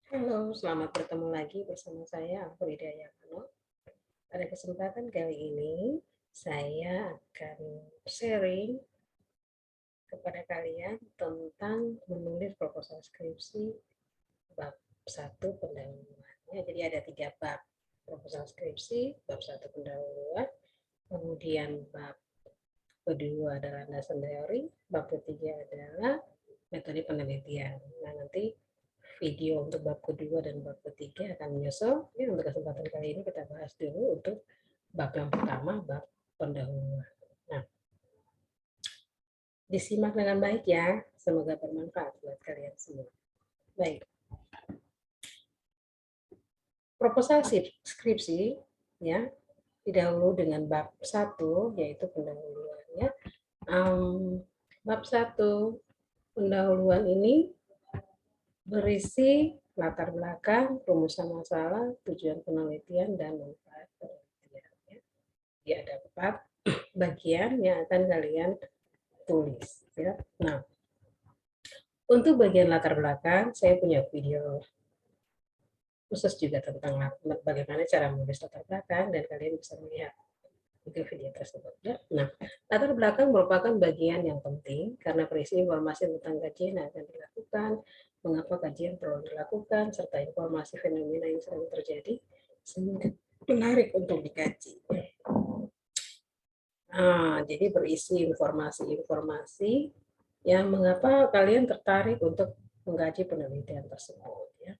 Halo, selamat bertemu lagi bersama saya, Afrida Yakano. Pada kesempatan kali ini, saya akan sharing kepada kalian tentang menulis proposal skripsi bab 1 pendahuluan. Jadi ada 3 bab proposal skripsi, bab 1 pendahuluan, kemudian bab kedua adalah landasan teori, bab ketiga adalah metode penelitian. Nah, nanti video untuk bab kedua dan bab ketiga akan menyusul. Ya, untuk kesempatan kali ini kita bahas dulu untuk bab yang pertama, bab pendahuluan. Nah, disimak dengan baik ya. Semoga bermanfaat buat kalian semua. Baik, proposal skripsi ya didahului dengan bab 1 yaitu pendahuluannya. Bab 1 pendahuluan ini berisi latar belakang, rumusan masalah, tujuan penelitian, dan manfaat penelitian. Jadi ada 4 bagian yang akan kalian tulis. Ya. Nah, untuk bagian latar belakang, saya punya video khusus juga tentang bagaimana cara menulis latar belakang, dan kalian bisa melihat itu video tersebut. Ya. Nah, latar belakang merupakan bagian yang penting karena berisi informasi tentang kajian yang akan dilakukan, mengapa kajian perlu dilakukan, serta informasi fenomena yang sedang terjadi, sehingga menarik untuk dikaji. Jadi berisi informasi-informasi yang mengapa kalian tertarik untuk mengkaji penelitian tersebut. Ya.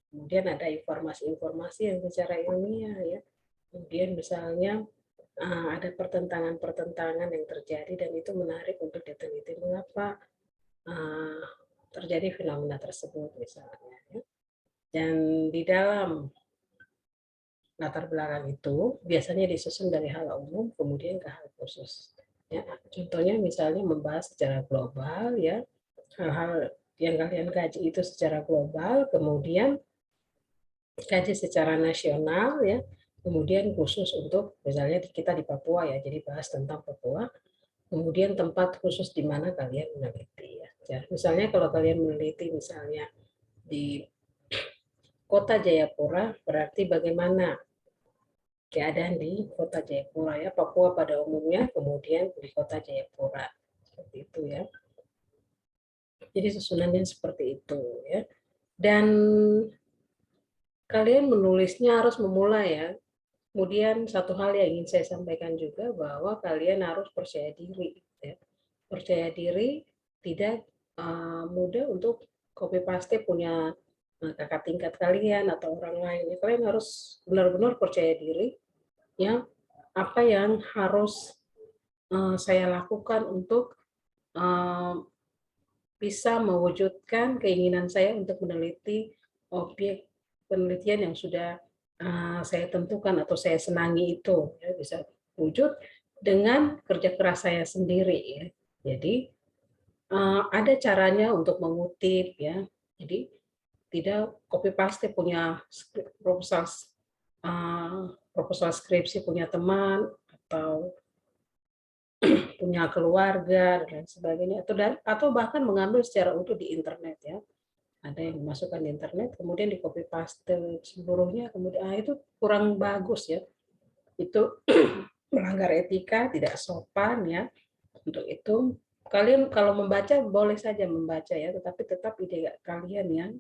Kemudian ada informasi-informasi yang secara ilmiah, ya. Kemudian misalnya ada pertentangan-pertentangan yang terjadi dan itu menarik untuk diteliti mengapa terjadi fenomena tersebut misalnya. Ya. Dan di dalam latar belakang itu biasanya disusun dari hal umum kemudian ke hal khusus. Ya, contohnya misalnya membahas secara global, ya, hal-hal yang kalian kaji itu secara global, kemudian kaji secara nasional, ya, kemudian khusus untuk misalnya kita di Papua, ya, jadi bahas tentang Papua, kemudian tempat khusus di mana kalian meneliti, ya. Ya, misalnya kalau kalian meneliti misalnya di Kota Jayapura, berarti bagaimana keadaan di Kota Jayapura, ya, Papua pada umumnya, kemudian di Kota Jayapura, seperti itu, ya. Jadi susunannya seperti itu, ya. Dan kalian menulisnya harus memulai, ya. Kemudian satu hal yang ingin saya sampaikan juga bahwa kalian harus percaya diri, ya. Percaya diri tidak mudah untuk copy paste punya kakak tingkat kalian atau orang lain. Kalian harus benar-benar percaya diri, ya, apa yang harus saya lakukan untuk bisa mewujudkan keinginan saya untuk meneliti objek penelitian yang sudah saya tentukan atau saya senangi itu, ya, bisa wujud dengan kerja keras saya sendiri, ya. Jadi ada caranya untuk mengutip, ya. Jadi tidak copy paste punya proposal proposal skripsi punya teman atau punya keluarga dan lain sebagainya, atau bahkan mengambil secara utuh di internet, ya. Ada yang dimasukkan di internet kemudian di copy paste seluruhnya, kemudian itu kurang bagus, ya. Itu melanggar etika, tidak sopan, ya. Untuk itu kalian kalau membaca boleh saja membaca, ya, tetapi tetap ide kalian yang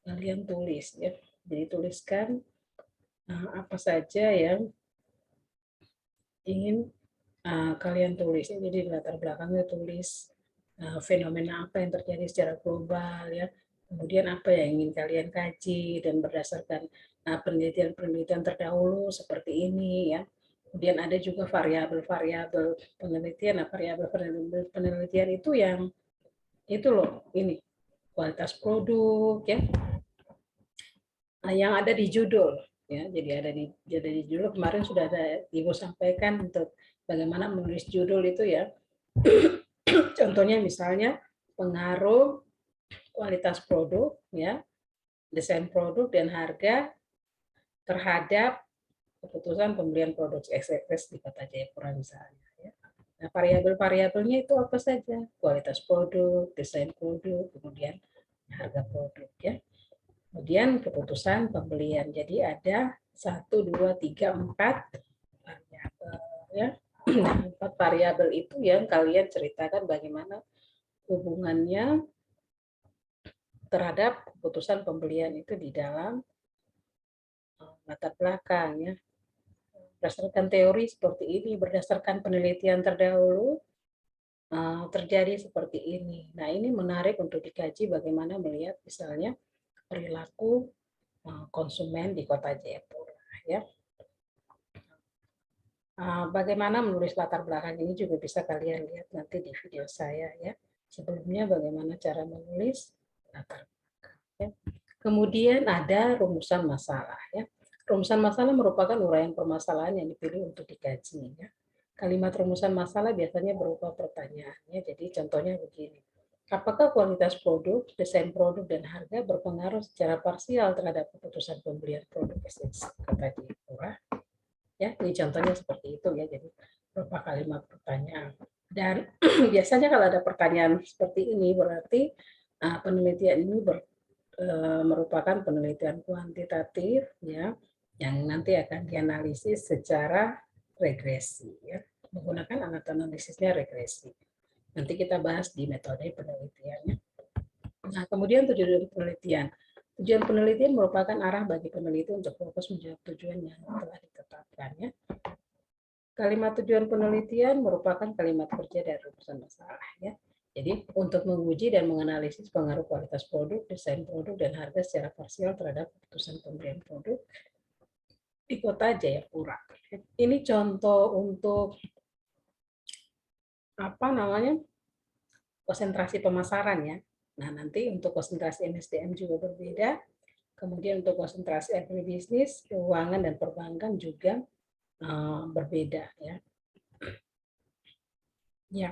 kalian tulis, ya. Jadi tuliskan apa saja yang ingin kalian tulis. Jadi latar belakangnya tulis fenomena apa yang terjadi secara global, ya. Kemudian apa yang ingin kalian kaji dan berdasarkan penelitian-penelitian terdahulu seperti ini, ya. Kemudian ada juga variabel-variabel penelitian. Nah, variabel penelitian itu yang itu loh, ini kualitas produk, ya. Nah, yang ada di judul, ya. Jadi ada di judul kemarin sudah ada Ibu sampaikan untuk bagaimana menulis judul itu, ya. Contohnya misalnya pengaruh kualitas produk, ya, desain produk dan harga terhadap keputusan pembelian produk ekspres di Kota Jayapura misalnya, ya. Nah, variabel-variabelnya itu apa saja? Kualitas produk, desain produk, kemudian harga produk, ya. Kemudian keputusan pembelian. Jadi ada 1, 2, 3, 4 variabel ya. Nah, 4 variabel itu yang kalian ceritakan bagaimana hubungannya terhadap keputusan pembelian itu di dalam latar belakang ya. Berdasarkan teori seperti ini, berdasarkan penelitian terdahulu terjadi seperti ini. Nah, ini menarik untuk dikaji bagaimana melihat misalnya perilaku konsumen di Kota Jayapura ya. Bagaimana menulis latar belakang ini juga bisa kalian lihat nanti di video saya ya. Sebelumnya bagaimana cara menulis latar belakang ya. Kemudian ada rumusan masalah ya. Rumusan masalah merupakan uraian permasalahan yang dipilih untuk dikaji ya. Kalimat rumusan masalah biasanya berupa pertanyaan ya. Jadi contohnya begini. Apakah kualitas produk, desain produk, dan harga berpengaruh secara parsial terhadap keputusan pembelian produk esensi Kota Jayapura? Ya, ini contohnya seperti itu ya. Jadi berupa kalimat pertanyaan. Dan biasanya kalau ada pertanyaan seperti ini berarti penelitian ini merupakan penelitian kuantitatif ya, yang nanti akan dianalisis secara regresi ya, menggunakan alat analisisnya regresi. Nanti kita bahas di metode penelitiannya. Nah, kemudian tujuan penelitian. Tujuan penelitian merupakan arah bagi peneliti untuk fokus menjawab tujuan yang telah ditetapkan ya. Kalimat tujuan penelitian merupakan kalimat kerja dari rumusan masalah ya. Jadi untuk menguji dan menganalisis pengaruh kualitas produk, desain produk, dan harga secara parsial terhadap keputusan pembelian produk di Kota Jayapura. Ini contoh untuk apa namanya konsentrasi pemasaran ya. Nah nanti untuk konsentrasi MSDM juga berbeda. Kemudian untuk konsentrasi agribisnis, keuangan, dan perbankan juga berbeda ya. Ya.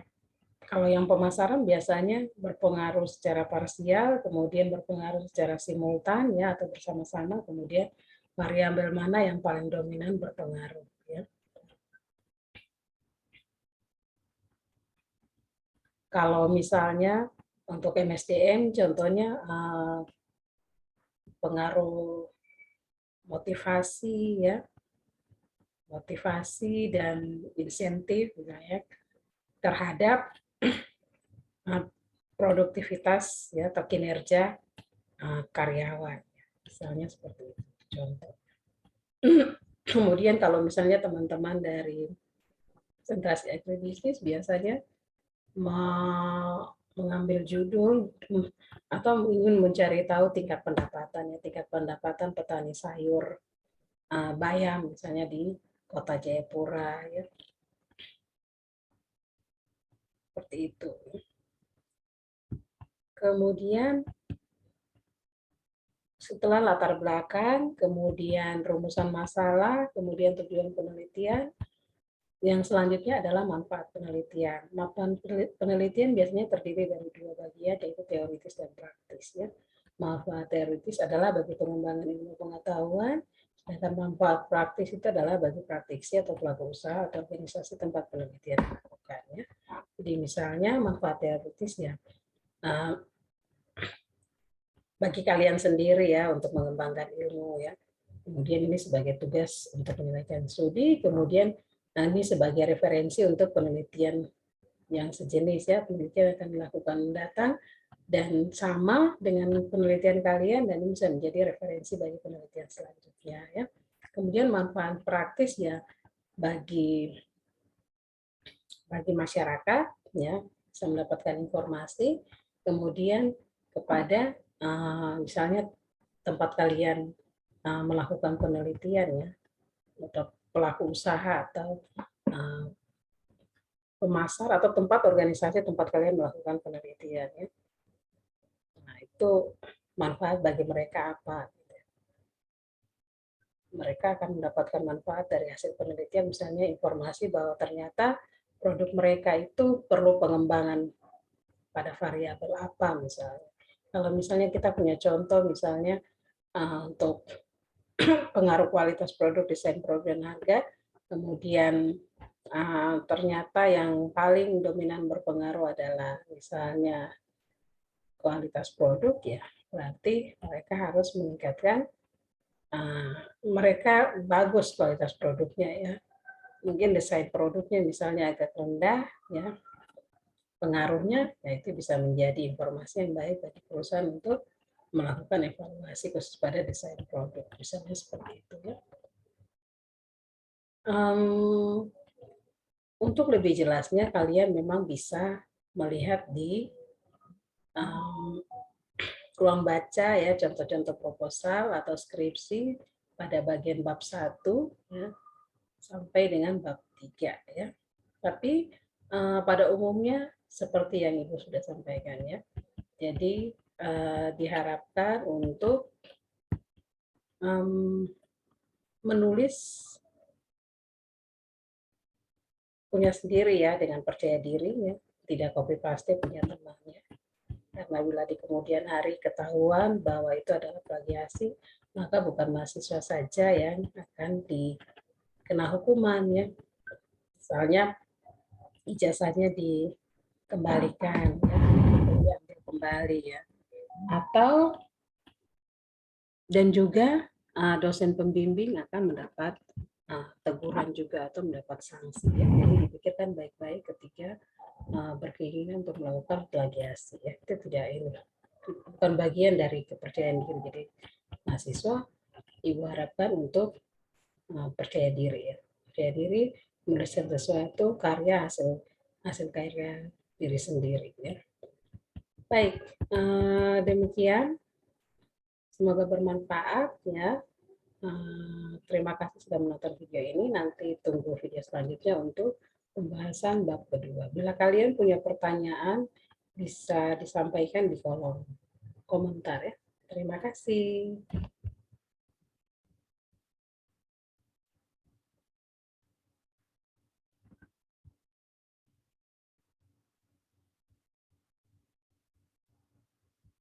Kalau yang pemasaran biasanya berpengaruh secara parsial, kemudian berpengaruh secara simultan ya atau bersama-sama, kemudian variabel mana yang paling dominan berpengaruh ya. Kalau misalnya untuk MSDM contohnya pengaruh motivasi ya, motivasi dan insentif ya terhadap produktivitas ya atau kinerja karyawan. Misalnya seperti itu contoh. Kemudian kalau misalnya teman-teman dari konsentrasi agribisnis biasanya mengambil judul atau ingin mencari tahu tingkat pendapatan ya, tingkat pendapatan petani sayur bayam misalnya di Kota Jayapura ya. Seperti itu. Kemudian setelah latar belakang, kemudian rumusan masalah, kemudian tujuan penelitian, yang selanjutnya adalah manfaat penelitian. Manfaat penelitian biasanya terdiri dari dua bagian, yaitu teoritis dan praktis. Ya. Manfaat teoritis adalah bagi pengembangan ilmu pengetahuan, sedangkan manfaat praktis itu adalah bagi praktisi atau pelaku usaha atau organisasi tempat penelitian dilakukan. Ya. Jadi misalnya manfaat teoritis ya, bagi kalian sendiri ya untuk mengembangkan ilmu ya. Kemudian ini sebagai tugas untuk penyelesaian studi, kemudian ini sebagai referensi untuk penelitian yang sejenis ya, penelitian akan dilakukan mendatang dan sama dengan penelitian kalian dan ini bisa menjadi referensi bagi penelitian selanjutnya ya. Kemudian manfaat praktis ya bagi masyarakat ya bisa mendapatkan informasi, kemudian kepada misalnya tempat kalian melakukan penelitian ya atau pelaku usaha atau pemasar atau tempat organisasi tempat kalian melakukan penelitian ya. Nah, itu manfaat bagi mereka apa? Mereka akan mendapatkan manfaat dari hasil penelitian misalnya informasi bahwa ternyata produk mereka itu perlu pengembangan pada variabel apa misalnya. Kalau misalnya kita punya contoh misalnya untuk pengaruh kualitas produk, desain produk, dan harga, kemudian ternyata yang paling dominan berpengaruh adalah misalnya kualitas produk, ya berarti mereka harus meningkatkan, mereka bagus kualitas produknya ya. Mungkin desain produknya misalnya agak rendah, ya pengaruhnya, ya itu bisa menjadi informasi yang baik bagi perusahaan untuk melakukan evaluasi khusus pada desain produk, misalnya seperti itu ya. Untuk lebih jelasnya kalian memang bisa melihat di ruang baca ya, contoh-contoh proposal atau skripsi pada bagian bab 1 ya, sampai dengan bab 3 ya. Tapi pada umumnya seperti yang Ibu sudah sampaikan ya. Jadi diharapkan untuk menulis punya sendiri ya, dengan percaya diri ya, tidak copy paste punya temannya. Karena bila di kemudian hari ketahuan bahwa itu adalah plagiasi, maka bukan mahasiswa saja yang akan dikena hukuman ya. Misalnya ijazahnya dikembalikan ya, diambil kembali ya. Atau dan juga dosen pembimbing akan mendapat teguran juga atau mendapat sanksi ya. Jadi dipikirkan baik-baik ketika berkeinginan untuk melakukan plagiasi ya. Itu tidak ini, bukan bagian dari kepercayaan diri. Jadi mahasiswa Ibu harapkan untuk percaya diri ya. Percaya diri menuliskan sesuatu karya hasil karya diri sendiri ya. Baik, demikian. Semoga bermanfaat ya. Terima kasih sudah menonton video ini. Nanti tunggu video selanjutnya untuk pembahasan bab kedua. Bila kalian punya pertanyaan, bisa disampaikan di kolom komentar ya. Terima kasih.